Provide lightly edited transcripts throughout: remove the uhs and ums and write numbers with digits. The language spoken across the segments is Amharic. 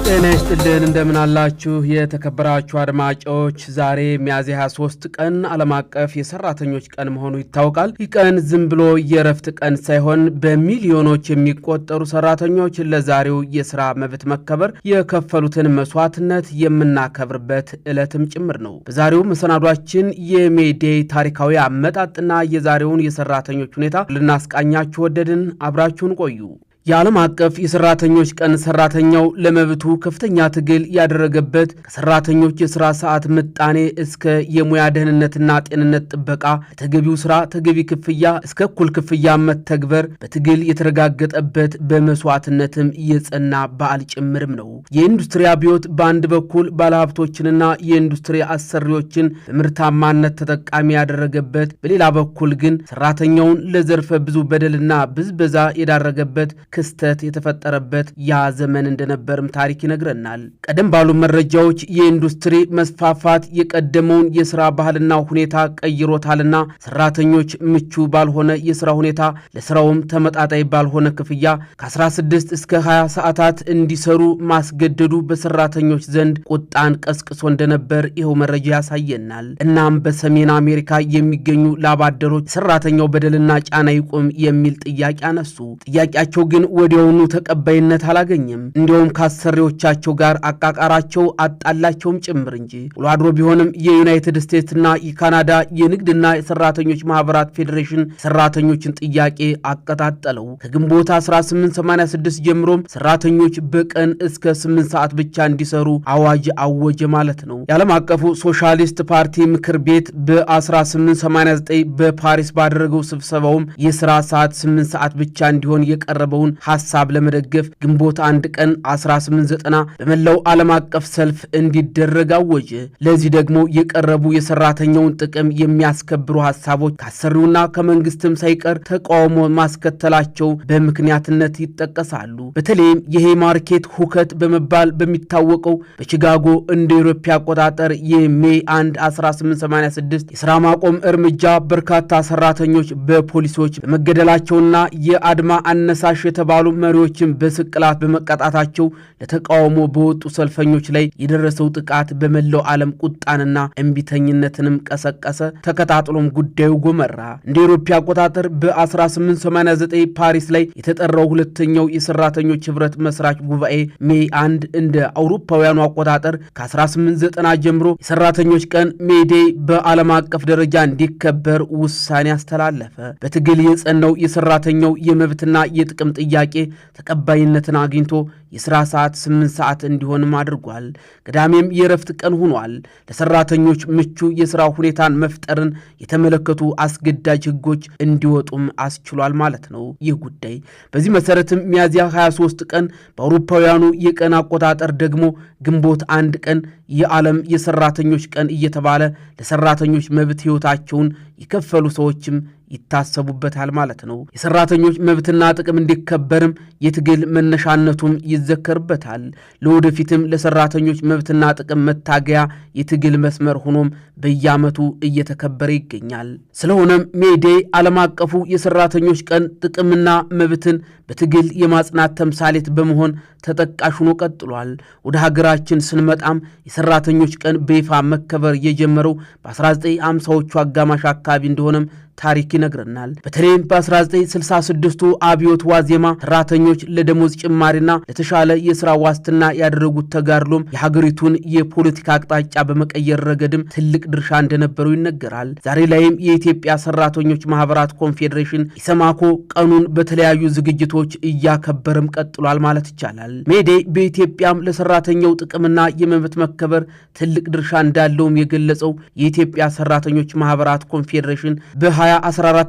ጤና ይስጥልን እንደምን አላችሁ የተከበራችሁ አድማጮች ዛሬ ሚያዝያ 23 ቀን ዓለም አቀፍ የሰራተኞች ቀን መሆኑ ይታወቃል። ይህ ቀን ዝም ብሎ የረፍት ቀን ሳይሆን በሚሊዮኖች የሚቆጠሩ ሰራተኞች ለዛሬው የሥራ መብት መከበር የከፈሉትን መስዋዕትነት የምናከብርበት ዕለትም ጭምር ነው። በዛሬው መሰናዷችን የሜዴይ ታሪካዊ አመጣጥና የዛሬውን የሰራተኞች ሁኔታ ልናስቃኛችሁ ወደድን። አብራችሁን ቆዩ። የዓለም አቀፍ የሰራተኞች ቀን ሰራተኛው ለመብቱ ከፍተኛ ትግል ያደረገበት ከሰራተኞች የሥራ ሰዓት ምጣኔ እስከ የሙያ ደህንነትና ጤንነት ጥበቃ ለተገቢው ሥራ ተገቢ ክፍያ እስከ እኩል ክፍያ መተግበር በትግል የተረጋገጠበት በመስዋዕትነትም የጸና በዓል ጭምርም ነው። የኢንዱስትሪ አብዮት በአንድ በኩል ባለሀብቶችንና የኢንዱስትሪ አሰሪዎችን በምርታማነት ተጠቃሚ ያደረገበት፣ በሌላ በኩል ግን ሰራተኛውን ለዘርፈ ብዙ በደልና ብዝበዛ የዳረገበት ክስተት የተፈጠረበት ያ ዘመን እንደነበርም ታሪክ ይነግረናል። ቀደም ባሉ መረጃዎች የኢንዱስትሪ መስፋፋት የቀደመውን የሥራ ባህልና ሁኔታ ቀይሮታልና ሰራተኞች ምቹ ባልሆነ የሥራ ሁኔታ ለሥራውም ተመጣጣኝ ባልሆነ ክፍያ ከ16 እስከ 20 ሰዓታት እንዲሰሩ ማስገደዱ በሰራተኞች ዘንድ ቁጣን ቀስቅሶ እንደነበር ይኸው መረጃ ያሳየናል። እናም በሰሜን አሜሪካ የሚገኙ ላባደሮች ሰራተኛው በደልና ጫና ይቁም የሚል ጥያቄ አነሱ። ጥያቄያቸው ግን ወዲያውኑ ተቀባይነት አላገኘም። እንዲሁም ከአሰሪዎቻቸው ጋር አቃቃራቸው አጣላቸውም ጭምር እንጂ ውሎ አድሮ ቢሆንም የዩናይትድ ስቴትስና የካናዳ የንግድና የሰራተኞች ማህበራት ፌዴሬሽን ሰራተኞችን ጥያቄ አቀጣጠለው። ከግንቦት 1886 ጀምሮም ሰራተኞች በቀን እስከ 8 ሰዓት ብቻ እንዲሰሩ አዋጅ አወጀ ማለት ነው። የዓለም አቀፉ ሶሻሊስት ፓርቲ ምክር ቤት በ1889 በፓሪስ ባደረገው ስብሰባውም የሥራ ሰዓት 8 ሰዓት ብቻ እንዲሆን የቀረበውን ሐሳብ ለመደገፍ ግንቦት 1 ቀን 1890 በመላው ዓለም አቀፍ ሰልፍ እንዲደረግ አወጀ። ለዚህ ደግሞ የቀረቡ የሰራተኛውን ጥቅም የሚያስከብሩ ሐሳቦች ከአሰሪውና ከመንግስትም ሳይቀር ተቃውሞ ማስከተላቸው በምክንያትነት ይጠቀሳሉ። በተለይም የሄይማርኬት ሁከት በመባል በሚታወቀው በቺካጎ እንደ አውሮፓ አቆጣጠር የሜይ 1 1886 የሥራ ማቆም እርምጃ በርካታ ሰራተኞች በፖሊሶች በመገደላቸውና የአድማ አነሳሽ የተባሉ መሪዎችን በስቅላት በመቀጣታቸው ለተቃውሞ በወጡ ሰልፈኞች ላይ የደረሰው ጥቃት በመላው ዓለም ቁጣንና እምቢተኝነትንም ቀሰቀሰ። ተከታትሎም ጉዳዩ ጎመራ። እንደ አውሮፓ አቆጣጠር በ1889 ፓሪስ ላይ የተጠራው ሁለተኛው የሰራተኞች ህብረት መስራች ጉባኤ ሜይ 1 እንደ አውሮፓውያኑ አቆጣጠር ከ1890 ጀምሮ የሰራተኞች ቀን ሜዴይ በዓለም አቀፍ ደረጃ እንዲከበር ውሳኔ አስተላለፈ። በትግል የጸናው የሰራተኛው የመብትና የጥቅም ጥያቄ ተቀባይነትን አግኝቶ የሥራ ሰዓት 8 ሰዓት እንዲሆንም አድርጓል። ቅዳሜም የረፍት ቀን ሆኗል። ለሰራተኞች ምቹ የሥራ ሁኔታን መፍጠርን የተመለከቱ አስገዳጅ ህጎች እንዲወጡም አስችሏል ማለት ነው ይህ ጉዳይ። በዚህ መሰረትም ሚያዝያ 23 ቀን በአውሮፓውያኑ የቀን አቆጣጠር ደግሞ ግንቦት 1 ቀን የዓለም የሰራተኞች ቀን እየተባለ ለሰራተኞች መብት ህይወታቸውን የከፈሉ ሰዎችም ይታሰቡበታል ማለት ነው። የሰራተኞች መብትና ጥቅም እንዲከበርም የትግል መነሻነቱም ይዘከርበታል። ለወደፊትም ለሰራተኞች መብትና ጥቅም መታገያ የትግል መስመር ሆኖም በየዓመቱ እየተከበረ ይገኛል። ስለሆነም ሜዴይ ዓለም አቀፉ የሰራተኞች ቀን ጥቅምና መብትን በትግል የማጽናት ተምሳሌት በመሆን ተጠቃሽ ሆኖ ቀጥሏል። ወደ ሀገራችን ስንመጣም የሰራተኞች ቀን በይፋ መከበር የጀመረው በ1950ዎቹ አጋማሽ አካባቢ እንደሆነም ታሪክ ይነግረናል። በተለይም በ1966ቱ አብዮት ዋዜማ ሰራተኞች ለደሞዝ ጭማሪና ለተሻለ የሥራ ዋስትና ያደረጉት ተጋድሎም የሀገሪቱን የፖለቲካ አቅጣጫ በመቀየር ረገድም ትልቅ ድርሻ እንደነበረው ይነገራል። ዛሬ ላይም የኢትዮጵያ ሰራተኞች ማህበራት ኮንፌዴሬሽን ኢሰማኮ ቀኑን በተለያዩ ዝግጅቶች እያከበረም ቀጥሏል ማለት ይቻላል። ሜዴይ በኢትዮጵያም ለሰራተኛው ጥቅምና የመብት መከበር ትልቅ ድርሻ እንዳለውም የገለጸው የኢትዮጵያ ሰራተኞች ማህበራት ኮንፌዴሬሽን በ2014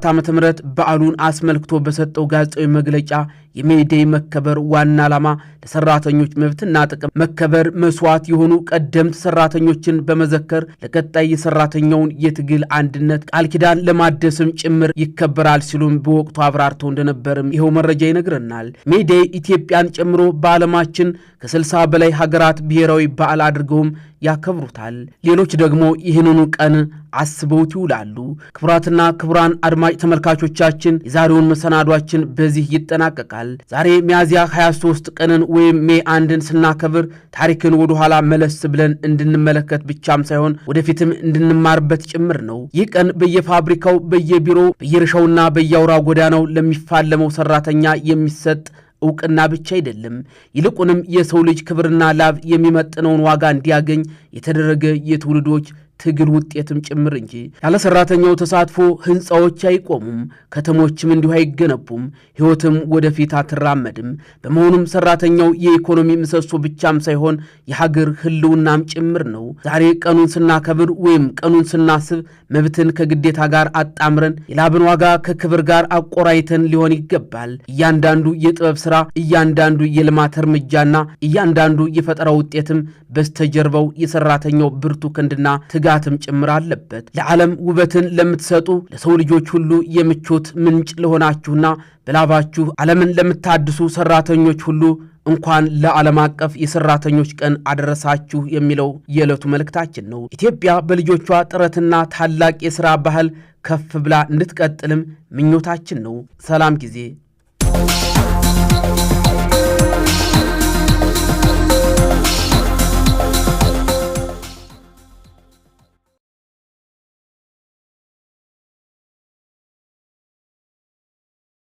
ዓ.ም በዓሉን አስመልክቶ በሰጠው ጋዜጣዊ መግለጫ የሜዴይ መከበር ዋና ዓላማ ለሰራተኞች መብትና ጥቅም መከበር መስዋዕት የሆኑ ቀደምት ሰራተኞችን በመዘከር ለቀጣይ የሰራተኛውን የትግል አንድነት ቃል ኪዳን ለማደስም ጭምር ይከበራል ሲሉም በወቅቱ አብራርተው እንደነበርም ይኸው መረጃ ይነግረናል። ሜዴይ ኢትዮጵያን ጨምሮ በዓለማችን ከ60 በላይ ሀገራት ብሔራዊ በዓል አድርገውም ያከብሩታል። ሌሎች ደግሞ ይህንኑ ቀን አስበውት ይውላሉ። ክቡራትና ክቡራን አድማጭ ተመልካቾቻችን የዛሬውን መሰናዷችን በዚህ ይጠናቀቃል። ይታወቃል። ዛሬ ሚያዝያ 23 ቀንን ወይም ሜይ 1ን ስናከብር ታሪክን ወደ ኋላ መለስ ብለን እንድንመለከት ብቻም ሳይሆን ወደፊትም እንድንማርበት ጭምር ነው። ይህ ቀን በየፋብሪካው፣ በየቢሮው፣ በየእርሻውና በየአውራ ጎዳናው ለሚፋለመው ሰራተኛ የሚሰጥ እውቅና ብቻ አይደለም። ይልቁንም የሰው ልጅ ክብርና ላብ የሚመጥነውን ዋጋ እንዲያገኝ የተደረገ የትውልዶች ትግል ውጤትም ጭምር እንጂ። ያለ ሰራተኛው ተሳትፎ ህንፃዎች አይቆሙም፣ ከተሞችም እንዲሁ አይገነቡም፣ ህይወትም ወደፊት አትራመድም። በመሆኑም ሰራተኛው የኢኮኖሚ ምሰሶ ብቻም ሳይሆን የሀገር ህልውናም ጭምር ነው። ዛሬ ቀኑን ስናከብር ወይም ቀኑን ስናስብ መብትን ከግዴታ ጋር አጣምረን የላብን ዋጋ ከክብር ጋር አቆራይተን ሊሆን ይገባል። እያንዳንዱ የጥበብ ስራ፣ እያንዳንዱ የልማት እርምጃና እያንዳንዱ የፈጠራ ውጤትም በስተጀርባው የሰራተኛው ብርቱ ክንድና ትጋትም ጭምር አለበት። ለዓለም ውበትን ለምትሰጡ ለሰው ልጆች ሁሉ የምቾት ምንጭ ለሆናችሁና በላባችሁ ዓለምን ለምታድሱ ሰራተኞች ሁሉ እንኳን ለዓለም አቀፍ የሰራተኞች ቀን አደረሳችሁ የሚለው የዕለቱ መልእክታችን ነው። ኢትዮጵያ በልጆቿ ጥረትና ታላቅ የሥራ ባህል ከፍ ብላ እንድትቀጥልም ምኞታችን ነው። ሰላም ጊዜ